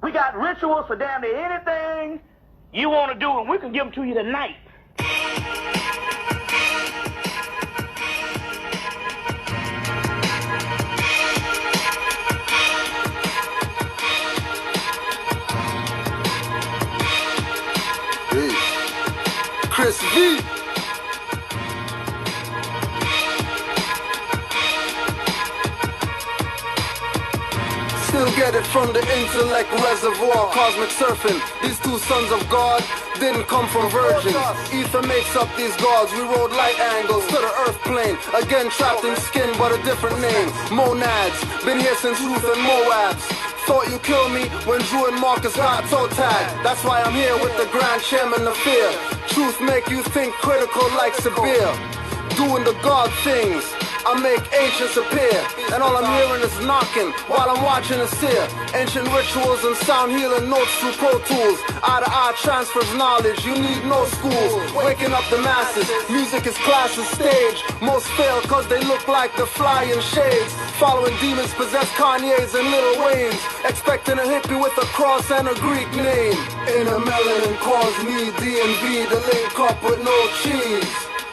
We got rituals for damn near anything you want to do, and we can give them to you tonight. Hey, Chris V. Still get it from the intellect reservoir. Cosmic surfing, these two sons of God didn't come from virgins. Ether makes up these gods. We rode light angles to the earth plane. Again trapped in skin but a different name. Monads, been here since Ruth and Moabs. Thought you killed me when Drew and Marcus got toe tagged. That's why I'm here with the Grand Chairman of Fear. Truth make you think critical like Sabir. Doing the God things, I make ancients appear. And all I'm hearing is knocking while I'm watching a seer. Ancient rituals and sound healing notes through Pro Tools. Eye-to-eye transfers knowledge, you need no schools. Waking up the masses, music is class's stage. Most fail cause they look like the flying shades. Following demons possess Kanye's and Lil Wayne's. Expecting a hippie with a cross and a Greek name. Inner melanin calls me D&B, the link up with no cheese.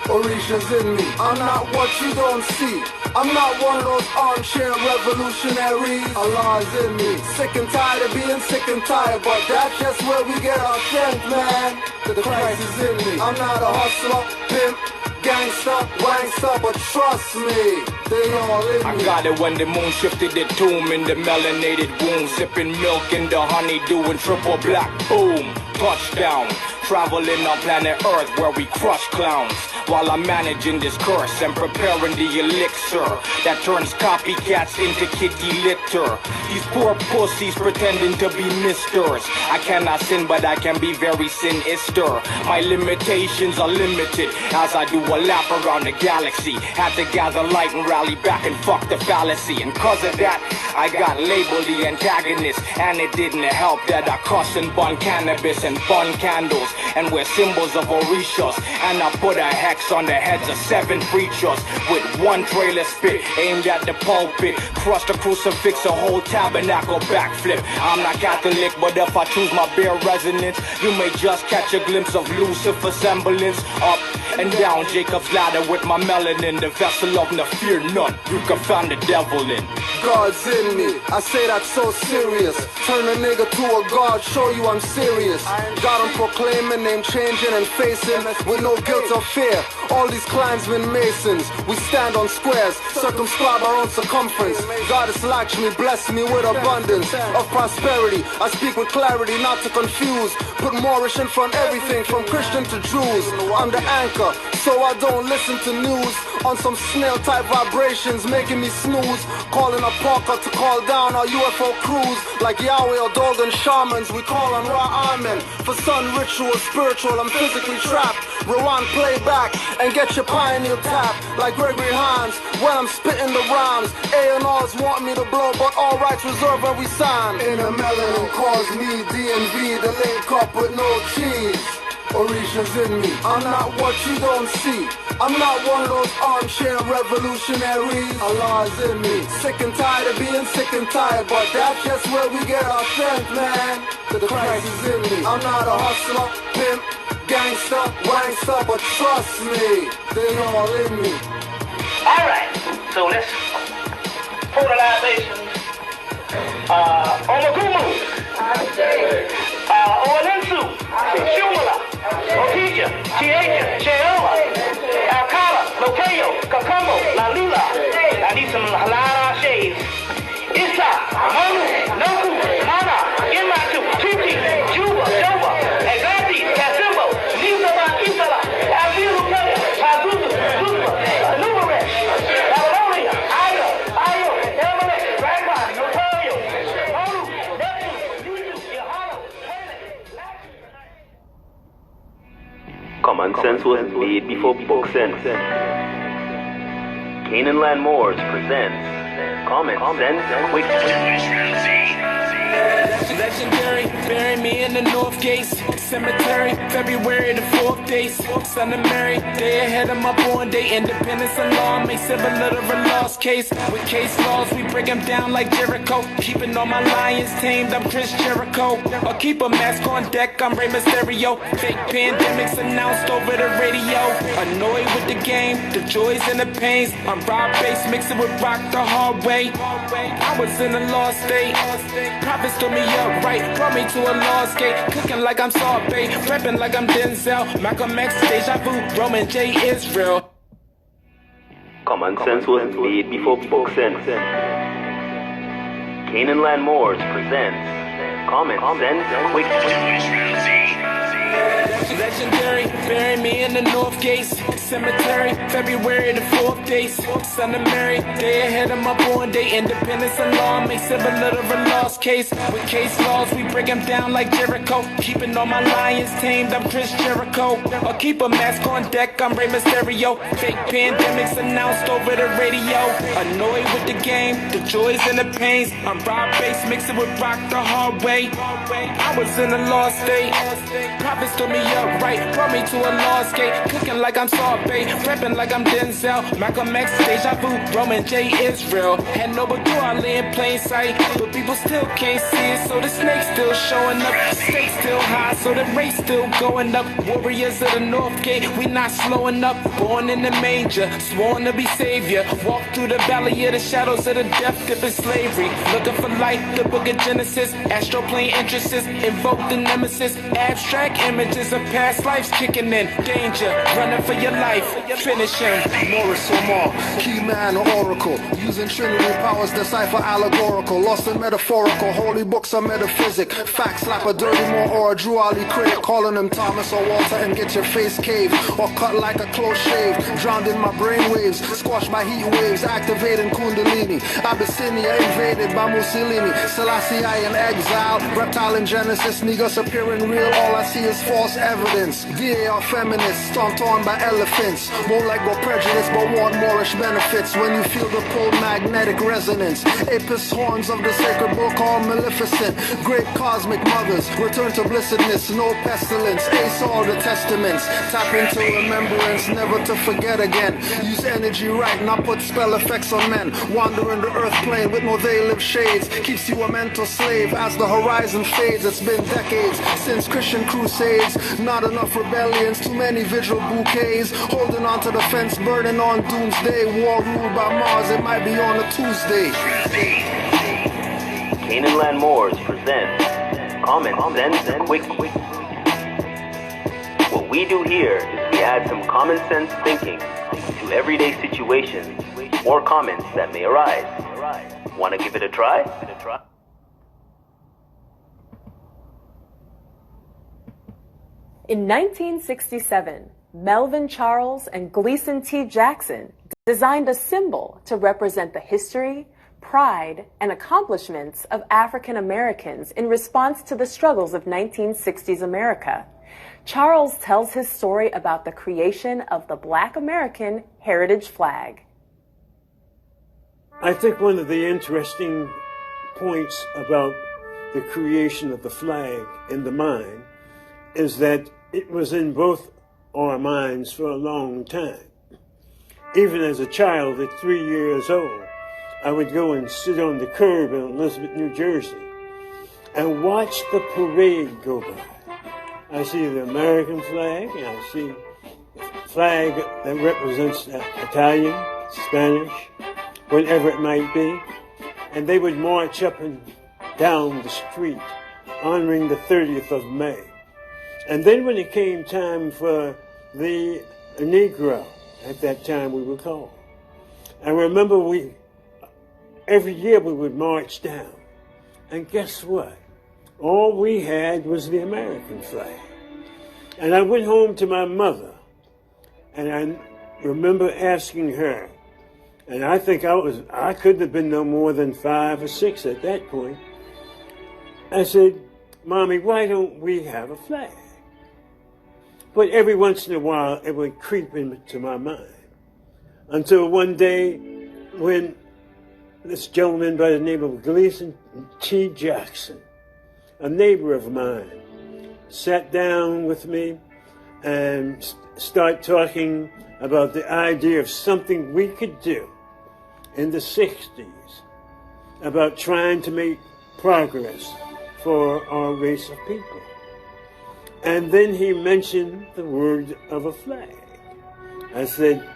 Orisha's in me, I'm not what you don't see. I'm not one of those armchair revolutionaries. Allah's in me, sick and tired of being sick and tired. But that's just where we get our strength, man. The Christ is in me. I'm not a hustler, pimp, gangster, wankster, but trust me, they all in me. I got it when the moon shifted the tomb in the melanated womb. Sipping milk in the honey, doing triple black, boom. Touchdown, traveling on planet Earth where we crush clowns. While I'm managing this curse and preparing the elixir that turns copycats into kitty litter. These poor pussies pretending to be misters. I cannot sin, but I can be very sinister. My limitations are limited as I do a lap around the galaxy. Had to gather light and rally back and fuck the fallacy. And cause of that, I got labeled the antagonist. And it didn't help that I cuss and bun cannabis and bun candles and wear symbols of Orishas. And I put a hex on the heads of 7 preachers with one trailer spit aimed at the pulpit. Crush the crucifix, a whole tabernacle backflip. I'm not Catholic, but if I choose my bare resonance, you may just catch a glimpse of Lucifer's semblance. Up and down Jacob's ladder with my melanin, the vessel of no fear none. You can find the devil in. God's in me, I say that's so serious. Turn a nigga to a god, show you I'm serious. Got him proclaiming, name changing and facing with no guilt or fear. All these clansmen masons, we stand on squares, circumscribe our own circumference. Goddess Lakshmi bless me with abundance of prosperity. I speak with clarity, not to confuse. Put Moorish in front everything from Christian to Jews. I'm the anchor, so I don't listen to news. On some snail type vibrations making me snooze. Calling a Parker to call down our UFO crews. Like Yahweh or Dogan shamans, we call on Ra Amen. For sun ritual, spiritual, I'm physically trapped. Rewind playback and get your pineal tap. Like Gregory Hines when I'm spitting the rhymes. A&Rs want me to blow, but all rights reserved when we sign. Inner melanin calls me D&B, the link up with no cheese. Orisha's in me, I'm not what you don't see. I'm not one of those armchair revolutionaries. Allah's in me, sick and tired of being sick and tired. But that's just where we get our strength, man. The Christ is in me. I'm not a hustler, pimp, gangster, wankster, but trust me, they all in me. Alright, so let's pour the libations on the Gumu, on Insu, Shumala, Okija, Chiaja, Cheola, Alcala, Locayo, Kakambo, La Lula. I need some halala shades. Issa, Manu, Noku, Mana, Imatu, Tuki, Juba, Joba, Exati, Kasimbo, Nizaba, Kisala, Abiru Kaya, Pazuzu, Zuba, Numeresh, Babylonia, Ayo, Emelec, Ragba, Notorio, Olu, Neptune, Yuzu, Yahalo, Common sense was made before book sense. Canaanland Moors presents Common Sense Quick. Legendary, bury me in the North Gates Cemetery, February the 4th days. Son of Mary, day ahead of my born day. Independence and law may civil literal lost case. With case laws, we break them down like Jericho. Keeping all my lions tamed, I'm Chris Jericho. Or keep a mask on deck, I'm Rey Mysterio. Fake pandemics announced over the radio. Annoyed with the game, the joys and the pains. I'm Rob Bass, mixing with rock the hard way. I was in a lost state. Prophets told me up right, brought me to a lost gate. Cooking like I'm Salt Bay, rapping like I'm Denzel. Malcolm X, Deja Vu, Roman J. Israel. Common sense was made before book sense. Canaanland Moors presents Common Sense Quick. Legendary, bury me in the North Gates Cemetery, February the 4th days. Son of Mary, day ahead of my born day. Independence and law may civil literal lost case. With case laws, we break them down like Jericho. Keeping all my lions tamed, I'm Chris Jericho. Or keep a mask on deck, I'm Rey Mysterio. Fake pandemics announced over the radio. Annoyed with the game, the joys and the pains. I'm Rob Bass, mixing with rock the hard way. I was in a lost state. Prophets told me up right, brought me to a lost gate. Cooking like I'm Salt Bay, rapping like I'm Denzel. Malcolm X, Deja Vu, Roman J. Israel. Had no but I lay in plain sight, but people still can't see it. So the snake's still showing up, stakes still high, so the race still going up. Warriors of the North Gate, we not slowing up. Born in the manger, sworn to be savior. Walk through the valley of the shadows of the death dip in slavery. Looking for light, the book of Genesis. Astral plane entrances, invoke the nemesis. Abstract images of past lives kicking in. Danger, running for your life, finishing. Moorish Omar, key man or oracle, using Trinity powers, decipher allegorical, lost in metaphorical, holy books are metaphysic, facts slap a dirty more or a Drew Ali critic, calling him Thomas or Walter and get your face caved, or cut like a close shave, drowned in my brain waves, squashed by heat waves, activating Kundalini, Abyssinia invaded by Mussolini, Selassie I in exile, reptile in Genesis, niggas appearing real, all I see is false evidence, VAR feminists, stomped on by elephants, won't let go prejudice but want Moorish benefits, when you feel the pull magnetic resonance, apis horns of the sacred book all maleficent, great cosmic mothers, return to blessedness, no pestilence, ace all the testaments, tap into remembrance, never to forget again, use energy right, not put spell effects on men, wandering the earth plane with no they live shades, keeps you a mental slave as the horizon fades, it's been decades since Christian crusades, not enough rebellions, too many vigil bouquets, holding on to the fence, burning on doomsday, war ruled by Mars, it might be on a Tuesday. Canaanland Moors presents Common Sense Quick. What we do here is we add some common sense thinking to everyday situations or comments that may arise. Want to give it a try? In 1967, Melvin Charles and Gleason T. Jackson designed a symbol to represent the history, pride, and accomplishments of African Americans in response to the struggles of 1960s America. Charles tells his story about the creation of the Black American Heritage Flag. I think one of the interesting points about the creation of the flag in the mind is that it was in both our minds for a long time. Even as a child at 3 years old, I would go and sit on the curb in Elizabeth, New Jersey, and watch the parade go by. I see the American flag, and I see the flag that represents Italian, Spanish, whatever it might be, and they would march up and down the street, honoring the 30th of May. And then when it came time for the Negro, at that time we were called, I remember every year we would march down. And guess what? All we had was the American flag. And I went home to my mother, and I remember asking her, and I think I couldn't have been no more than 5 or 6 at that point. I said, Mommy, why don't we have a flag? But every once in a while, it would creep into my mind. Until one day, when this gentleman by the name of Gleason T. Jackson a neighbor of mine sat down with me and start talking about the idea of something we could do in the 60s about trying to make progress for our race of people. And then he mentioned the word of a flag. I said,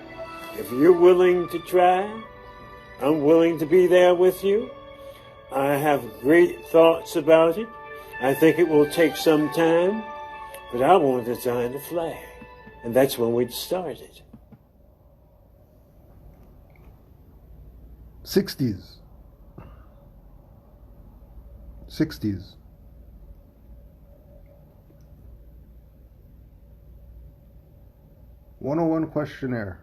if you're willing to try, I'm willing to be there with you. I have great thoughts about it. I think it will take some time, but I want to design a flag. And that's when we started. 60s. 60s. #101 questionnaire.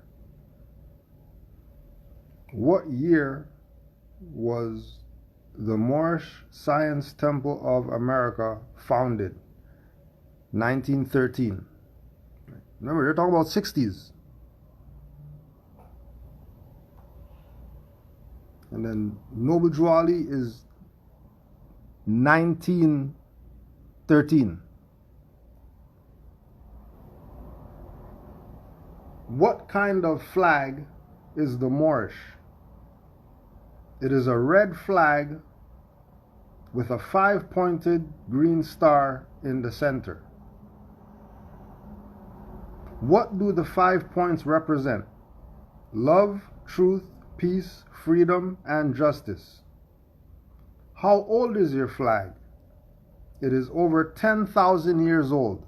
What year was the Moorish Science Temple of America founded? 1913. Remember, they're talking about 60s. And then Noble Drew Ali is 1913. What kind of flag is the Moorish? It is a red flag with a 5-pointed green star in the center. What do the 5 points represent? Love, truth, peace, freedom, and justice. How old is your flag? It is over 10,000 years old.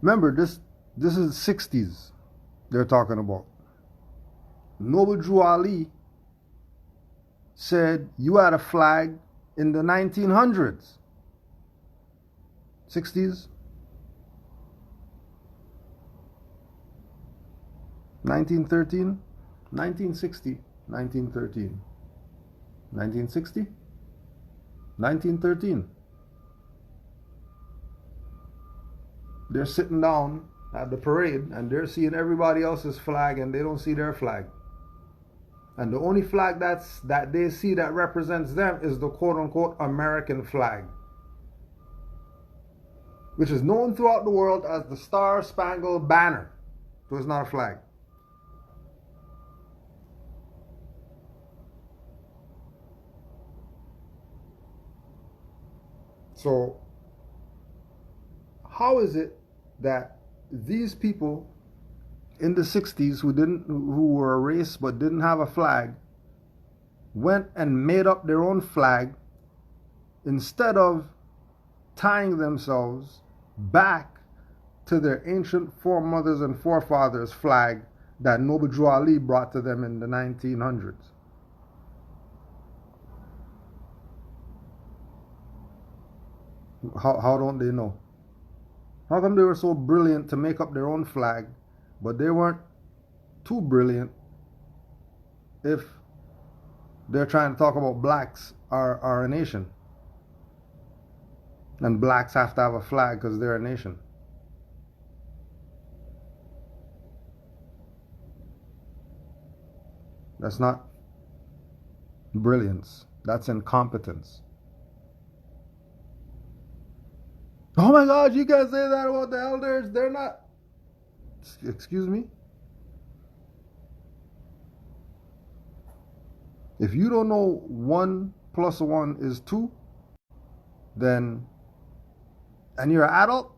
Remember, this is 60s they're talking about. Noble Drew Ali said you had a flag in the 1900s. 60s. 1913, 1960, 1913. 1960, 1913. They're sitting down at the parade and they're seeing everybody else's flag and they don't see their flag. And the only flag that they see that represents them is the quote-unquote American flag, which is known throughout the world as the Star-Spangled Banner. So it's not a flag. So how is it that these people in the 60s who were a race but didn't have a flag went and made up their own flag instead of tying themselves back to their ancient foremothers and forefathers' flag that Noble Drew Ali brought to them in the 1900s? How don't they know? How come they were so brilliant to make up their own flag, but they weren't too brilliant if they're trying to talk about blacks are a nation? And blacks have to have a flag because they're a nation. That's not brilliance. That's incompetence. Oh my God, you can't say that about the elders. They're not. Excuse me? If you don't know 1 + 1 is 2, then, and you're an adult,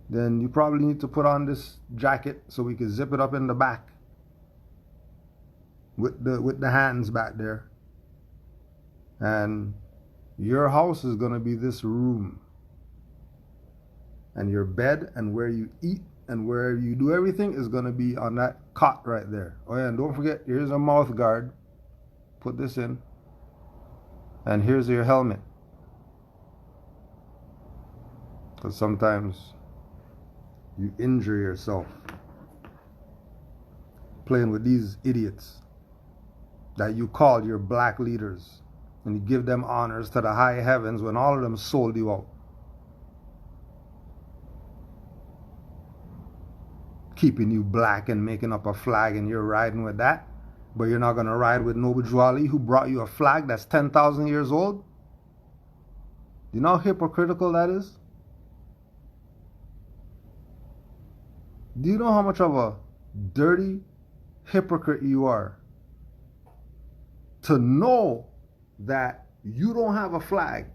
then you probably need to put on this jacket so we can zip it up in the back with the hands back there. And your house is going to be this room. And your bed and where you eat and where you do everything is going to be on that cot right there. Oh yeah, and don't forget, here's a mouth guard. Put this in. And here's your helmet. Because sometimes you injure yourself playing with these idiots that you call your black leaders. And you give them honors to the high heavens when all of them sold you out. Keeping you black and making up a flag and you're riding with that. But you're not going to ride with Noble Drew Ali, who brought you a flag that's 10,000 years old? Do you know how hypocritical that is? Do you know how much of a dirty hypocrite you are to know that you don't have a flag?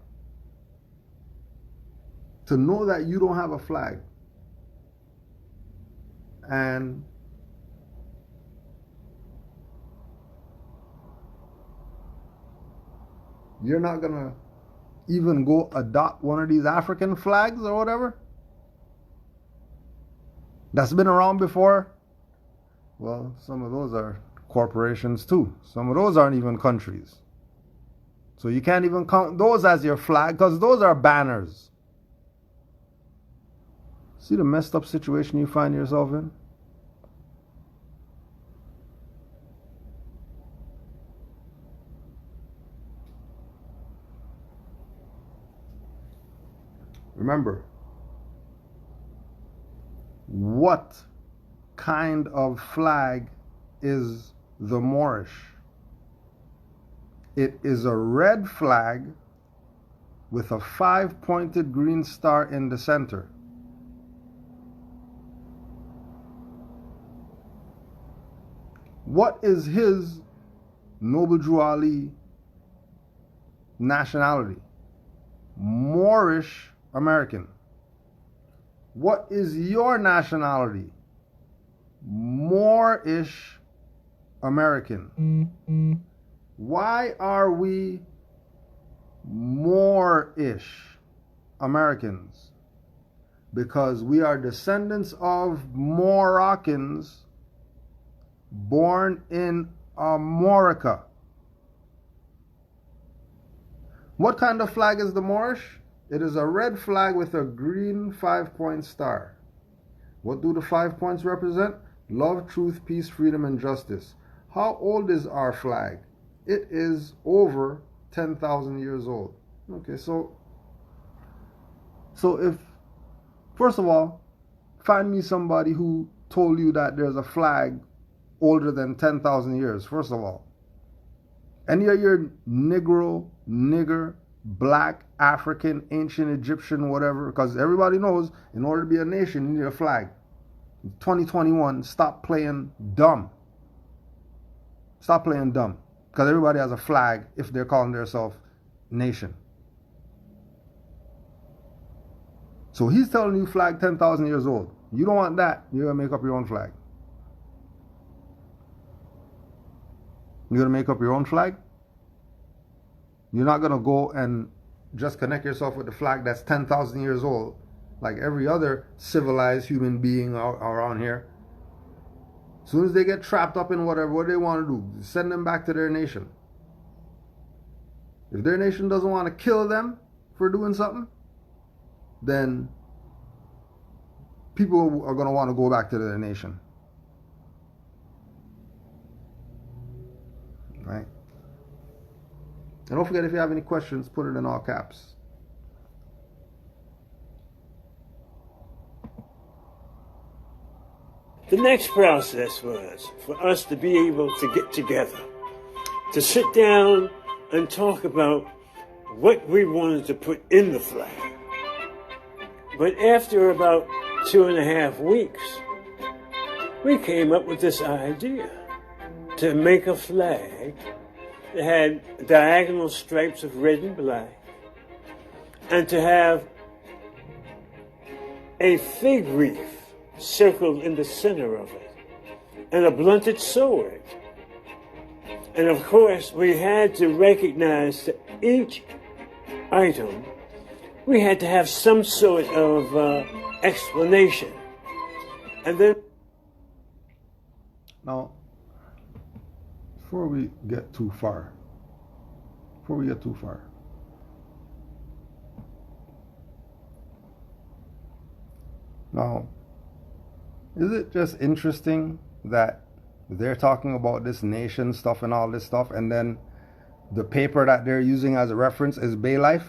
To know that you don't have a flag. And you're not going to even go adopt one of these African flags or whatever that's been around before? Well, some of those are corporations too. Some of those aren't even countries. So you can't even count those as your flag because those are banners. See the messed up situation you find yourself in? Remember, what kind of flag is the Moorish? It is a red flag with a 5-pointed green star in the center. What is his Noble Drew Ali nationality? Moorish American. What is your nationality? Moorish American. Why are we Moorish Americans? Because we are descendants of Moroccans born in America. What kind of flag is the Moorish? It is a red flag with a green 5-point star. What do the 5 points represent? Love, truth, peace, freedom, and justice. How old is our flag? It is over 10,000 years old. Okay, so if, first of all, find me somebody who told you that there's a flag older than 10,000 years, first of all. Any of your Negro, nigger, black, African, ancient Egyptian, whatever, because everybody knows in order to be a nation, you need a flag. 2021, stop playing dumb. Stop playing dumb. Because everybody has a flag if they're calling themselves nation. So he's telling you flag 10,000 years old. You don't want that. You're going to make up your own flag. You're going to make up your own flag? You're not going to go and just connect yourself with the flag that's 10,000 years old, like every other civilized human being around here. As soon as they get trapped up in whatever, what they want to do, send them back to their nation. If their nation doesn't want to kill them for doing something, then people are going to want to go back to their nation. Right? And don't forget, if you have any questions, put it in all caps. The next process was for us to be able to get together, to sit down and talk about what we wanted to put in the flag. But after about 2.5 weeks, we came up with this idea to make a flag that had diagonal stripes of red and black, and to have a fig wreath circled in the center of it, and a blunted sword. And of course, we had to recognize that each item, we had to have some sort of explanation. And then... Now, before we get too far, now, is it just interesting that they're talking about this nation stuff and all this stuff, and then the paper that they're using as a reference is Bay Life?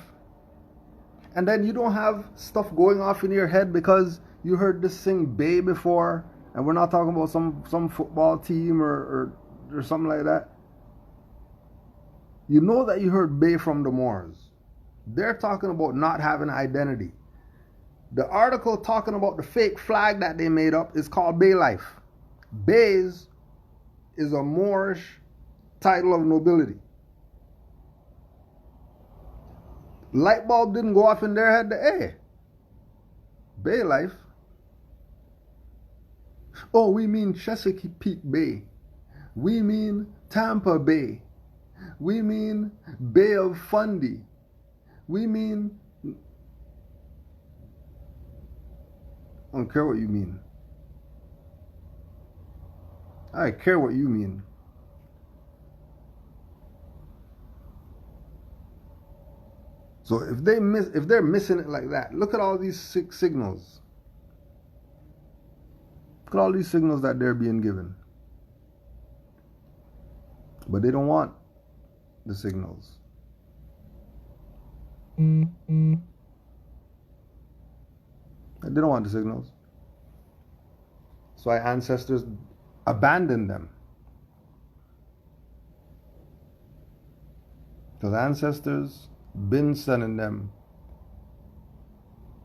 And then you don't have stuff going off in your head because you heard this thing Bay before, and we're not talking about some football team or or something like that, you know that you heard Bay from the Moors. They're talking about not having identity. The article talking about the fake flag that they made up is called Bay Life. Bays is a Moorish title of nobility. Light bulb didn't go off in their head. Hey, Bay Life. Oh, we mean Chesapeake Bay. We mean Tampa Bay. We mean Bay of Fundy. We mean... I don't care what you mean. I care what you mean. So if they're missing it like that, look at all these signals. Look at all these signals that they're being given. But they don't want the signals. They don't want the signals. That's why ancestors abandoned them. Because ancestors been sending them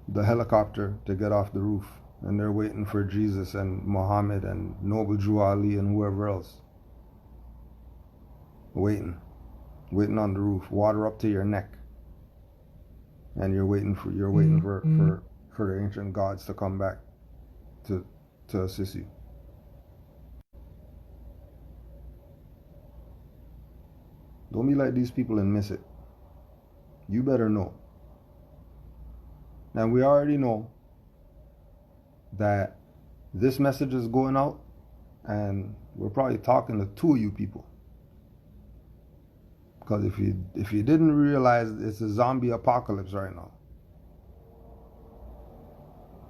the helicopter to get off the roof, and they're waiting for Jesus and Muhammad and Noble Jew Ali and whoever else. Waiting on the roof, water up to your neck, and you're waiting for the ancient gods to come back to assist you. Don't be like these people and miss it. You better know. Now we already know that this message is going out, and we're probably talking to two of you people. Because if you didn't realize, it's a zombie apocalypse right now.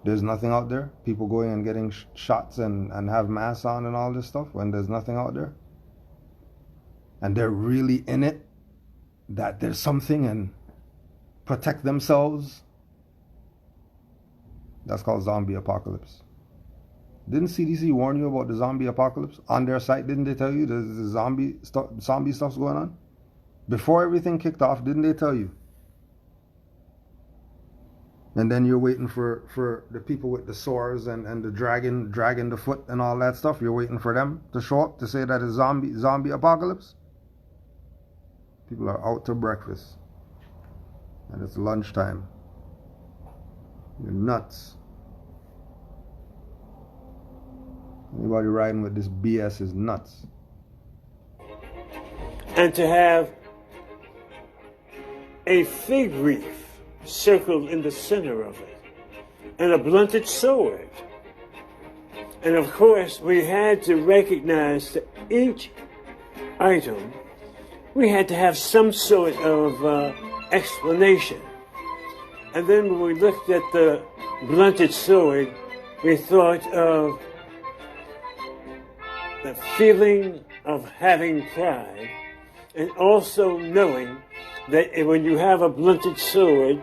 There's nothing out there. People going and getting shots and have masks on and all this stuff when there's nothing out there. And they're really in it, that there's something, and protect themselves. That's called zombie apocalypse. Didn't CDC warn you about the zombie apocalypse? On their site, didn't they tell you there's the zombie stuff's going on? Before everything kicked off, didn't they tell you? And then you're waiting for the people with the swords and the dragging the foot and all that stuff. You're waiting for them to show up to say that it's zombie apocalypse. People are out to breakfast, and it's lunchtime. You're nuts. Anybody riding with this BS is nuts. And to have a fig wreath circled in the center of it, and a blunted sword. And of course, we had to recognize that each item, we had to have some sort of explanation. And then when we looked at the blunted sword, we thought of the feeling of having pride, and also knowing that when you have a blunted sword,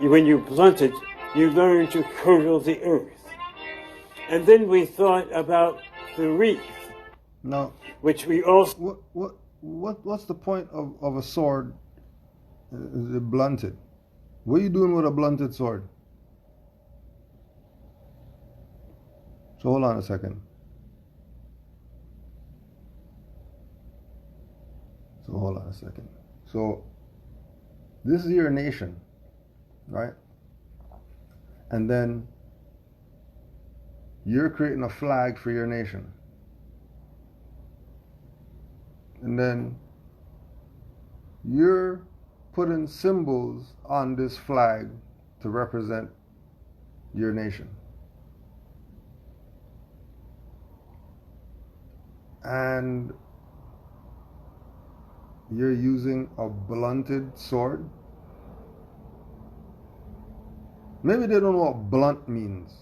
when you blunt it, you learn to curdle the earth. And then we thought about the wreath. No. Which we also... What's the point of a sword blunted? What are you doing with a blunted sword? So hold on a second. So this is your nation, right? And then you're creating a flag for your nation. And then you're putting symbols on this flag to represent your nation. And you're using a blunted sword. Maybe they don't know what blunt means.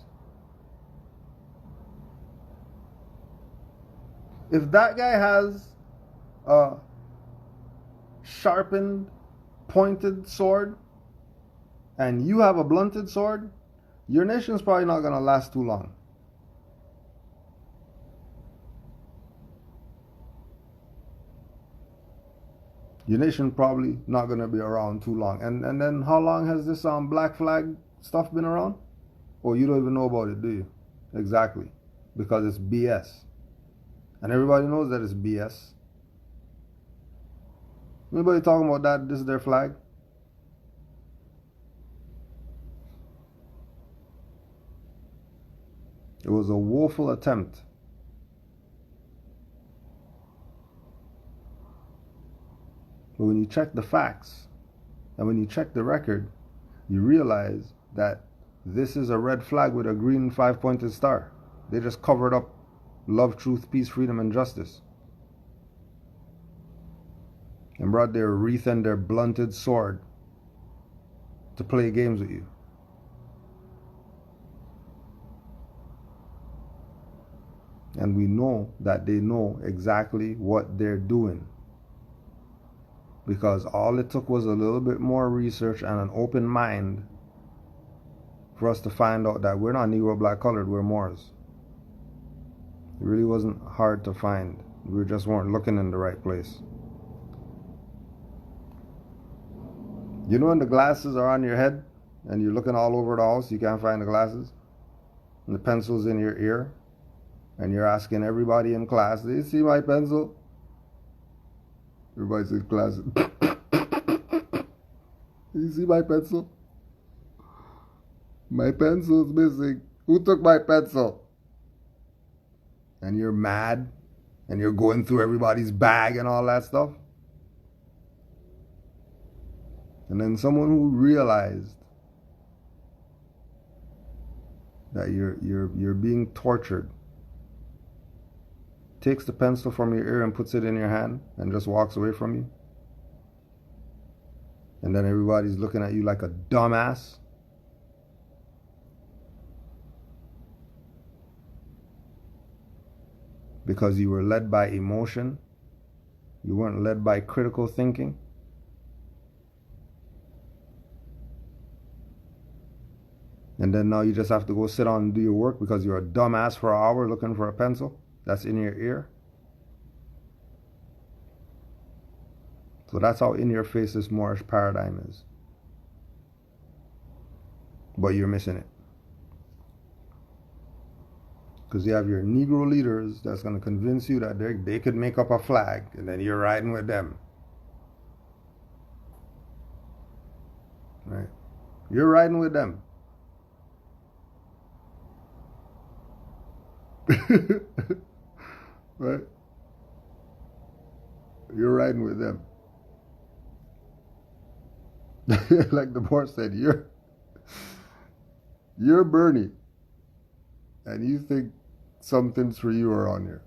If that guy has a sharpened, pointed sword, and you have a blunted sword, your nation's probably not going to last too long. Your nation probably not going to be around too long. And then how long has this black flag stuff been around? Oh, you don't even know about it, do you? Exactly. Because it's BS. And everybody knows that it's BS. Anybody talking about that this is their flag? It was a woeful attempt. But when you check the facts and when you check the record, you realize that this is a red flag with a green 5-pointed star. They just covered up love, truth, peace, freedom, and justice. And brought their wreath and their blunted sword to play games with you. And we know that they know exactly what they're doing. Because all it took was a little bit more research and an open mind for us to find out that we're not Negro, black, colored, we're Moors. It really wasn't hard to find. We just weren't looking in the right place. You know when the glasses are on your head and you're looking all over the house, you can't find the glasses? And the pencil's in your ear and you're asking everybody in class, do you see my pencil? Everybody's in class. Do you see my pencil? My pencil's missing. Who took my pencil? And you're mad and you're going through everybody's bag and all that stuff. And then someone who realized that you're being tortured takes the pencil from your ear and puts it in your hand and just walks away from you. And then everybody's looking at you like a dumbass. Because you were led by emotion. You weren't led by critical thinking. And then now you just have to go sit down and do your work because you're a dumbass for an hour looking for a pencil that's in your ear. So that's how in your face this Moorish paradigm is. But you're missing it. Because you have your Negro leaders that's going to convince you that they could make up a flag and then you're riding with them. Right? You're riding with them. Right? You're riding with them. Like the boss said, you're Bernie. And you think something's for you around here.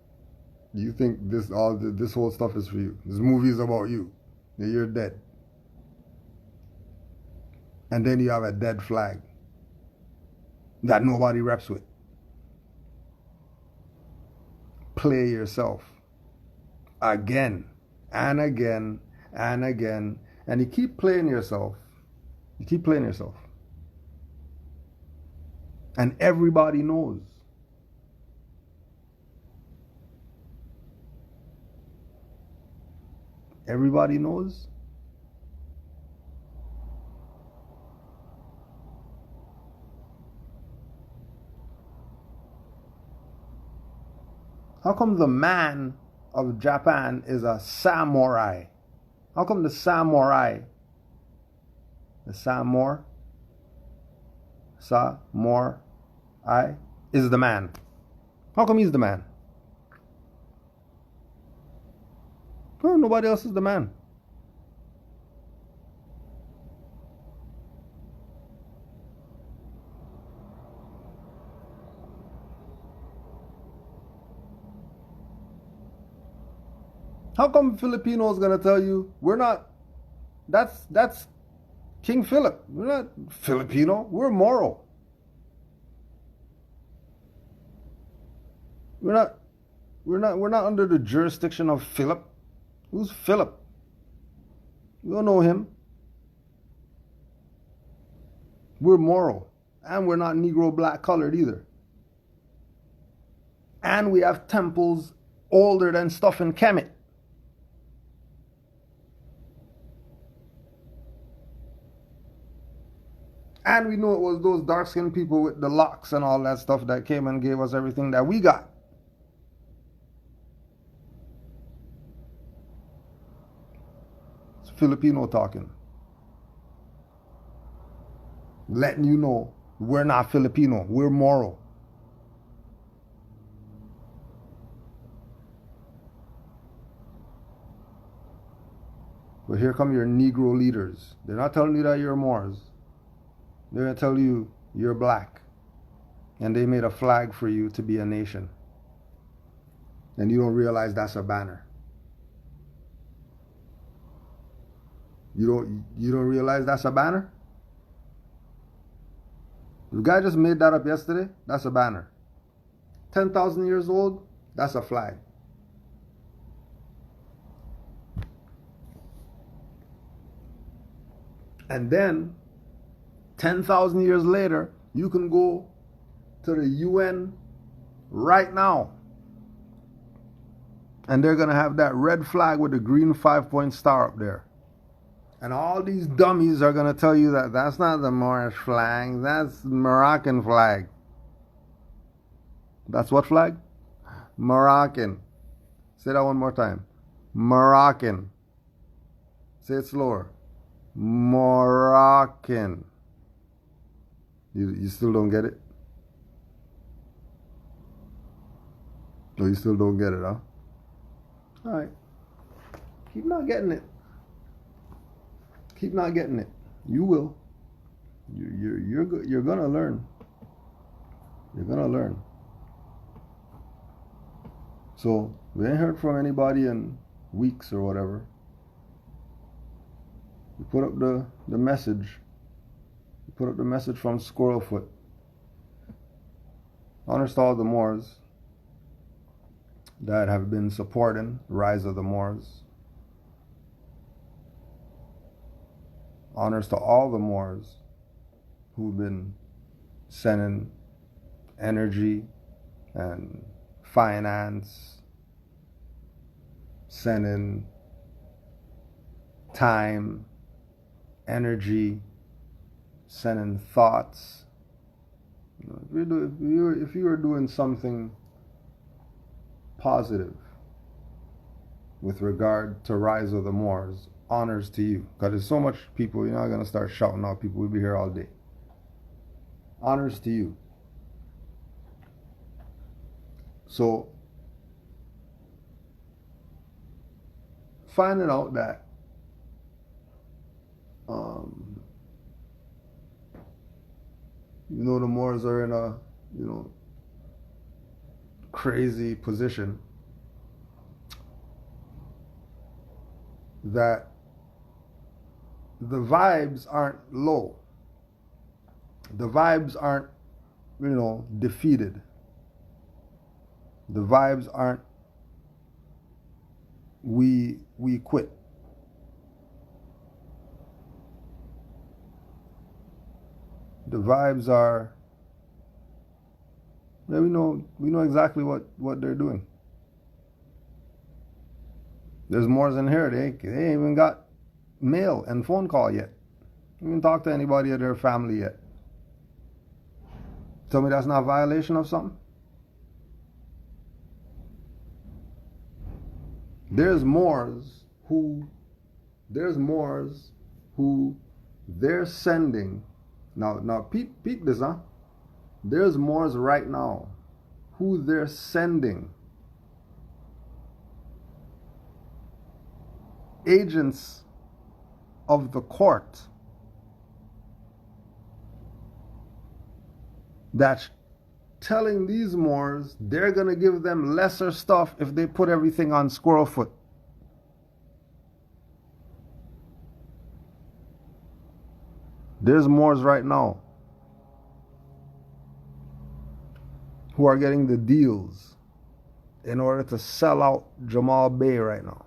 You think this whole stuff is for you. This movie is about you. You're dead. And then you have a dead flag that nobody reps with. Play yourself again and again and again, and you keep playing yourself. You keep playing yourself. And everybody knows. Everybody knows. How come the man of Japan is a samurai? How come the samurai, samurai, is the man? How come he's the man? Oh, nobody else is the man. How come Filipino is going to tell you we're not, that's King Philip. We're not Filipino, we're Moro. We're not under the jurisdiction of Philip. Who's Philip? We don't know him. We're Moro. And we're not Negro, black, colored either. And we have temples older than stuff in Kemet. And we know it was those dark-skinned people with the locks and all that stuff that came and gave us everything that we got. It's Filipino talking. Letting you know we're not Filipino, we're Moro. But here come your Negro leaders. They're not telling you that you're Moors. They're going to tell you you're black. And they made a flag for you to be a nation. And you don't realize that's a banner. You don't realize that's a banner? The guy just made that up yesterday. That's a banner. 10,000 years old, that's a flag. And then 10,000 years later, you can go to the UN right now. And they're going to have that red flag with the green 5-point star up there. And all these dummies are going to tell you that that's not the Moorish flag, that's the Moroccan flag. That's what flag? Moroccan. Say that one more time. Moroccan. Say it slower. Moroccan. You still don't get it? No, you still don't get it, huh? Alright. Keep not getting it. Keep not getting it. You will. You're gonna learn. You're gonna learn. So we ain't heard from anybody in weeks or whatever. We put up the message. We put up the message from Squirrelfoot. Honors to all the Moors that have been supporting the rise of the Moors. Honors to all the Moors who've been sending energy and finance, sending time, energy, sending thoughts. If you were doing something positive with regard to rise of the Moors, honors to you, because there's so much people. You're not going to start shouting out people. We'll be here all day. Honors to you. So finding out that the Moors are in a crazy position, that the vibes aren't low. The vibes aren't, defeated. The vibes aren't, we quit. The vibes are, we know exactly what they're doing. There's Moors in here, they ain't even got mail and phone call yet. You haven't talked to anybody of their family yet. Tell me that's not a violation of something? There's Moors who they're sending. Now peep this, huh? There's Moors right now who they're sending agents of the court that's telling these Moors they're going to give them lesser stuff if they put everything on Squirrelfoot. There's Moors right now who are getting the deals in order to sell out Jamhal Bay right now.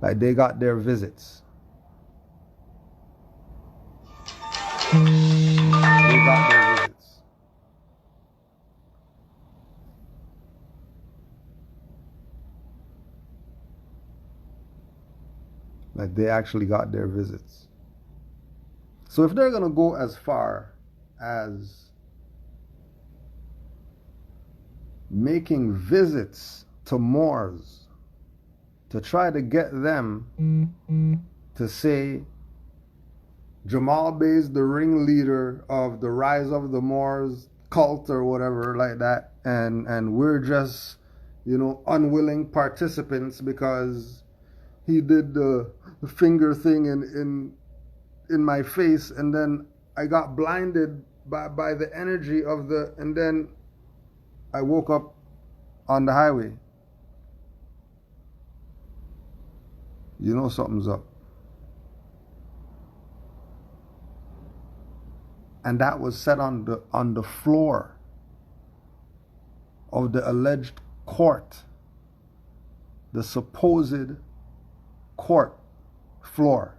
Like they got their visits. They got their visits. Like they actually got their visits. So if they're going to go as far as making visits to Moors to try to get them to say Jamhal Bey is the ringleader of the rise of the Moors cult or whatever like that, and we're just, you know, unwilling participants because he did the finger thing in my face, and then I got blinded by the energy of the, and then I woke up on the highway. You know something's up. And that was set on the floor of the alleged court, the supposed court floor.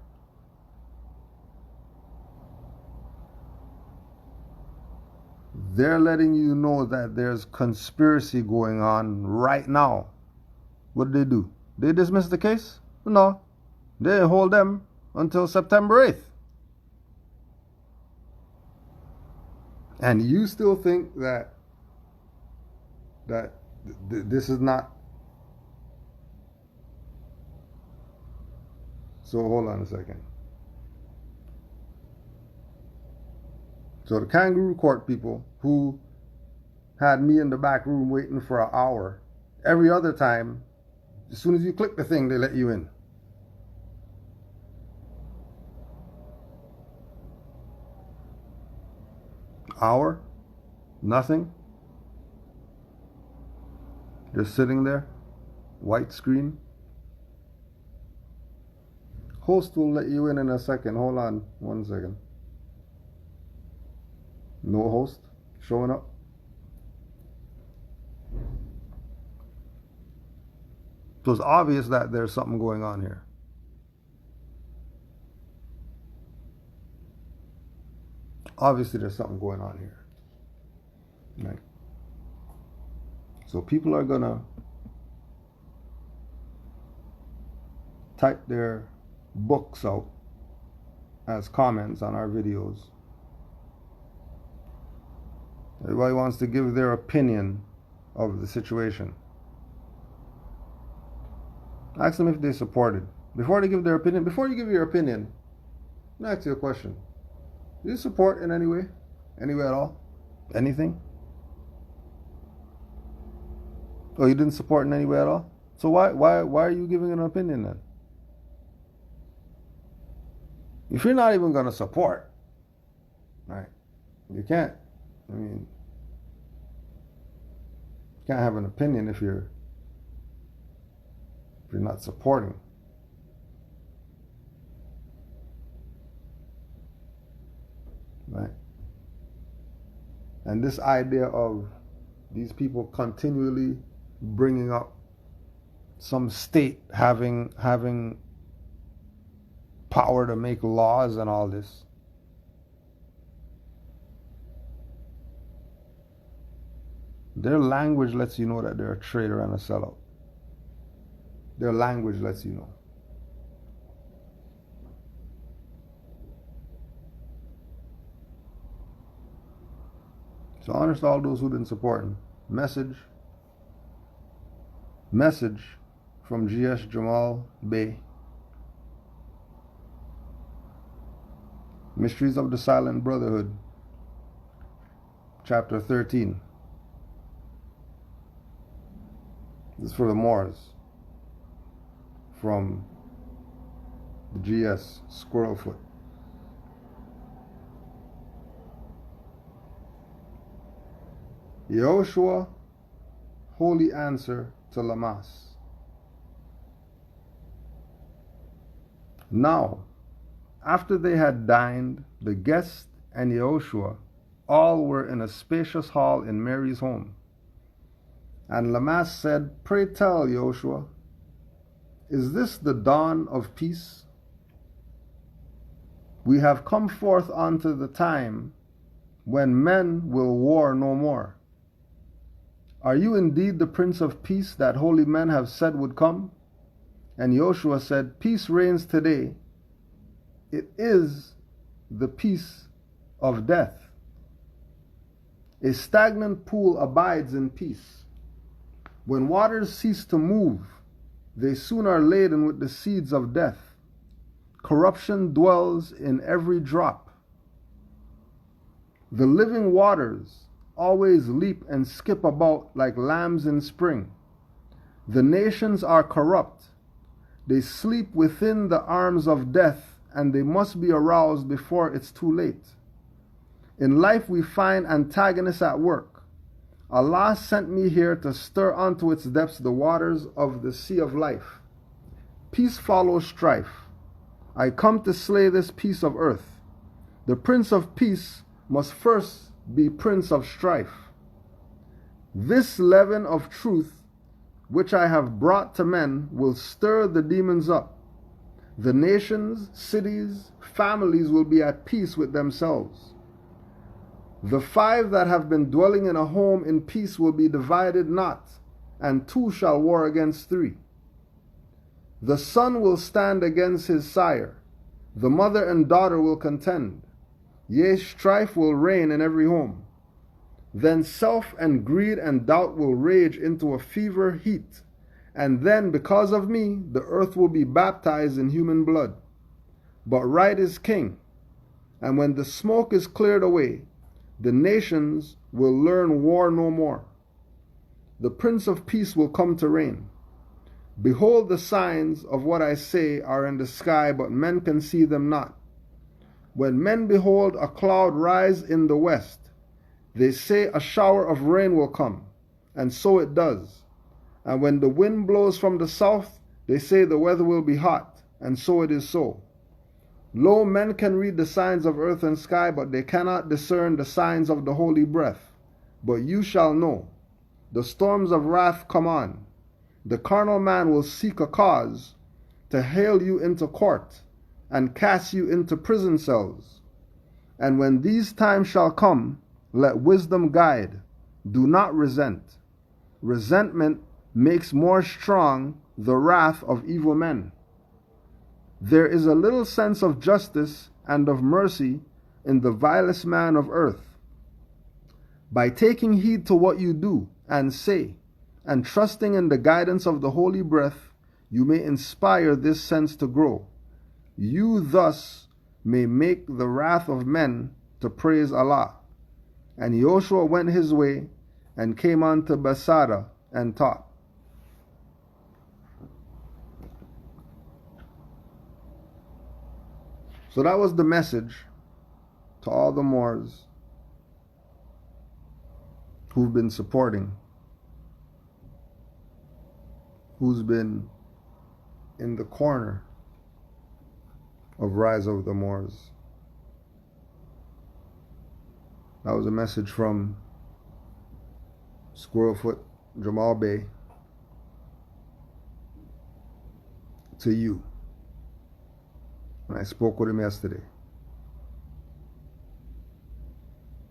They're letting you know that there's conspiracy going on right now. What did they do? They dismissed the case? No. They hold them until September 8th. And you still think that this is not. So hold on a second. So the kangaroo court people who had me in the back room waiting for an hour, every other time, as soon as you click the thing, they let you in. Hour, nothing, just sitting there, white screen. Host will let you in a second. Hold on 1 second. No host showing up. So it's obvious that there's something going on here. Obviously there's something going on here. Right? So people are gonna type their books out as comments on our videos. Everybody wants to give their opinion of the situation. Ask them if they supported. Before they give their opinion, before you give your opinion, I'll ask you a question. Do you support in any way? Any way at all? Anything? Oh, you didn't support in any way at all? So why are you giving an opinion then? If you're not even going to support, right? You can't. I mean, you can't have an opinion if you're not supporting. Right? And this idea of these people continually bringing up some state having power to make laws and all this. Their language lets you know that they're a traitor and a sellout. Their language lets you know. So honest to all those who didn't support him. Message from G.S. Jamhal Bey. Mysteries of the Silent Brotherhood, chapter 13. This is for the Moors. From the G.S. Squirrelfoot. Yehoshua, holy answer to Lamas. Now, after they had dined, the guest and Yehoshua all were in a spacious hall in Mary's home. And Lamas said, "Pray tell, Yehoshua, is this the dawn of peace? We have come forth unto the time when men will war no more. Are you indeed the Prince of Peace that holy men have said would come?" And Yehoshua said, "Peace reigns today. It is the peace of death. A stagnant pool abides in peace. When waters cease to move, they soon are laden with the seeds of death. Corruption dwells in every drop. The living waters always leap and skip about like lambs in spring. The nations are corrupt. They sleep within the arms of death, and they must be aroused before it's too late. In life we find antagonists at work. Allah sent me here to stir onto its depths the waters of the sea of life. Peace follows strife. I come to slay this piece of earth. The Prince of Peace must first be Prince of Strife. This leaven of truth which I have brought to men will stir the demons up. The nations, cities, families will be at peace with themselves. The 5 that have been dwelling in a home in peace will be divided not, and 2 shall war against 3. The son will stand against his sire. The mother and daughter will contend. Yea, strife will reign in every home. Then self and greed and doubt will rage into a fever heat. And then, because of me, the earth will be baptized in human blood. But right is king. And when the smoke is cleared away, the nations will learn war no more. The Prince of Peace will come to reign. Behold, the signs of what I say are in the sky, but men can see them not. When men behold a cloud rise in the west, they say a shower of rain will come, and so it does. And when the wind blows from the south, they say the weather will be hot, and so it is so. Lo, men can read the signs of earth and sky, but they cannot discern the signs of the holy breath. But you shall know. The storms of wrath come on. The carnal man will seek a cause to hale you into court and cast you into prison cells. And when these times shall come, let wisdom guide. Do not resent. Resentment makes more strong the wrath of evil men. There is a little sense of justice and of mercy in the vilest man of earth. By taking heed to what you do and say, and trusting in the guidance of the holy breath, you may inspire this sense to grow. You thus may make the wrath of men to praise Allah. And Joshua went his way and came on to Basara and taught. So that was the message to all the Moors who've been supporting, who's been in the corner of Rise of the Moors. That was a message from Squirrelfoot Jamhal Bey to you. And I spoke with him yesterday.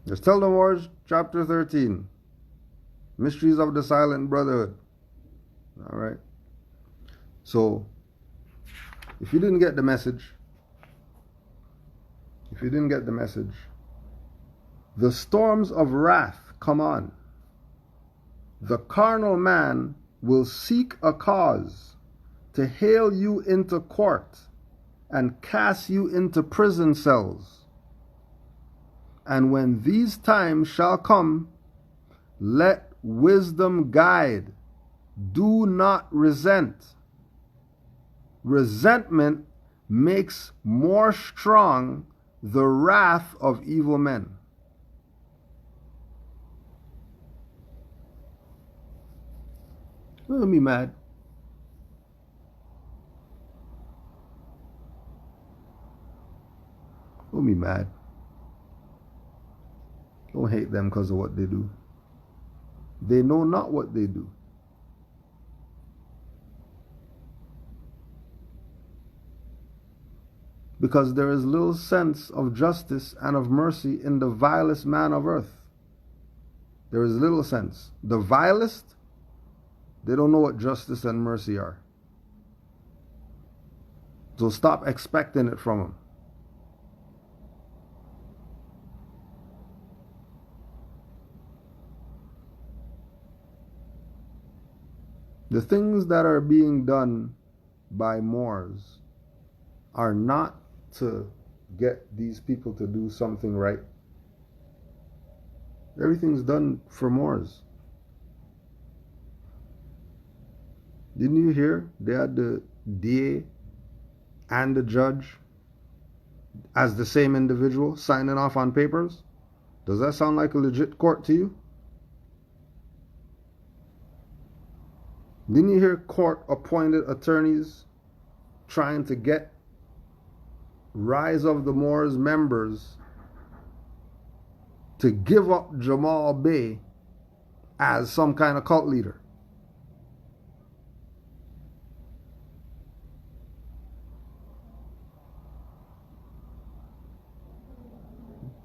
Just tell the Moors, chapter 13, Mysteries of the Silent Brotherhood. All right. So, if you didn't get the message, the storms of wrath come on. The carnal man will seek a cause to hale you into court and cast you into prison cells. And when these times shall come, let wisdom guide. Do not resent. Resentment makes more strong the wrath of evil men. Don't be mad. Don't be mad. Don't hate them because of what they do. They know not what they do. Because there is little sense of justice and of mercy in the vilest man of earth. There is little sense. The vilest, they don't know what justice and mercy are. So stop expecting it from them. The things that are being done by Moors are not to get these people to do something right. Everything's done for Moors. Didn't you hear? They had the DA and the judge as the same individual signing off on papers. Does that sound like a legit court to you? Didn't you hear court appointed attorneys trying to get Rise of the Moors members to give up Jamhal Bey as some kind of cult leader?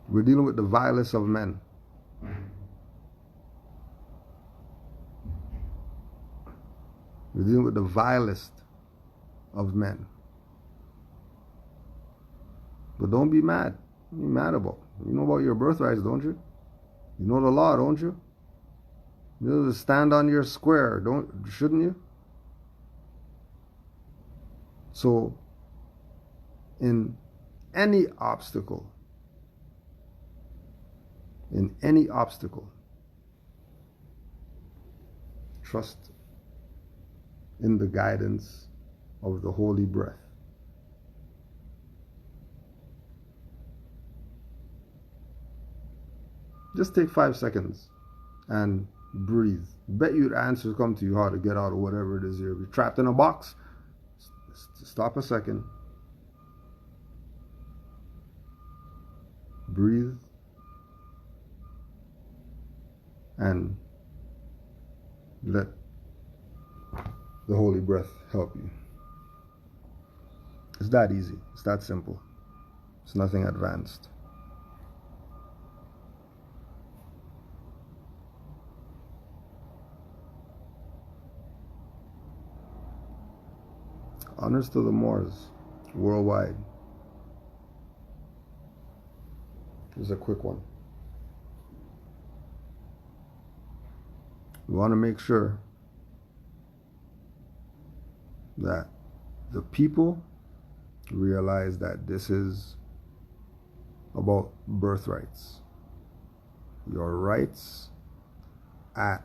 We're dealing with the vilest of men. We're dealing with the vilest of men. But don't be mad. What are you mad about? You know about your birthrights, don't you? You know the law, don't you? You know to stand on your square, shouldn't you? So, in any obstacle, trust in the guidance of the holy breath. Just take 5 seconds and breathe. Bet you the answers come to you how to get out of whatever it is you're trapped in a box. Stop a second. Breathe. And let the holy breath help you. It's that easy. It's that simple. It's nothing advanced. Honors to the Moors worldwide. Here's a quick one. We want to make sure that the people realize that this is about birthrights. Your rights at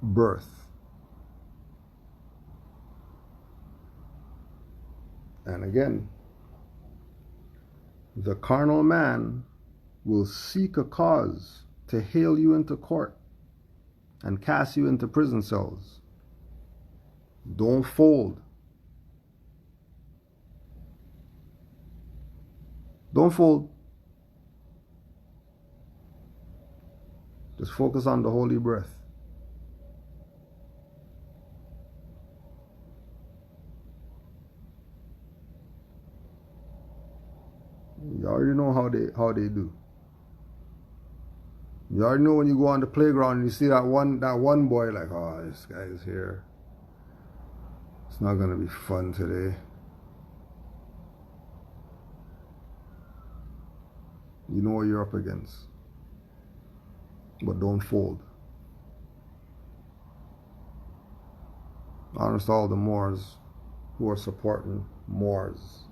birth. And again, the carnal man will seek a cause to hale you into court and cast you into prison cells. Don't fold. Don't fold. Just focus on the holy breath. You already know how they do. You already know when you go on the playground and you see that one boy like, oh, this guy is here. It's not gonna be fun today. You know what you're up against. But don't fold. Honors to all the Moors who are supporting Moors.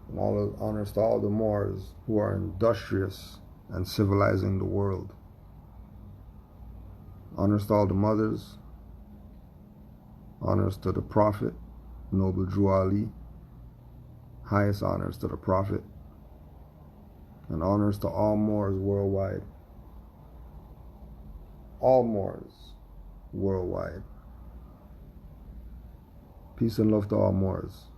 And honors to all the Moors who are industrious and civilizing the world. Honors to all the mothers. Honors to the Prophet, Noble Drew Ali. Highest honors to the Prophet. And honors to all Moors worldwide. All Moors worldwide. Peace and love to all Moors.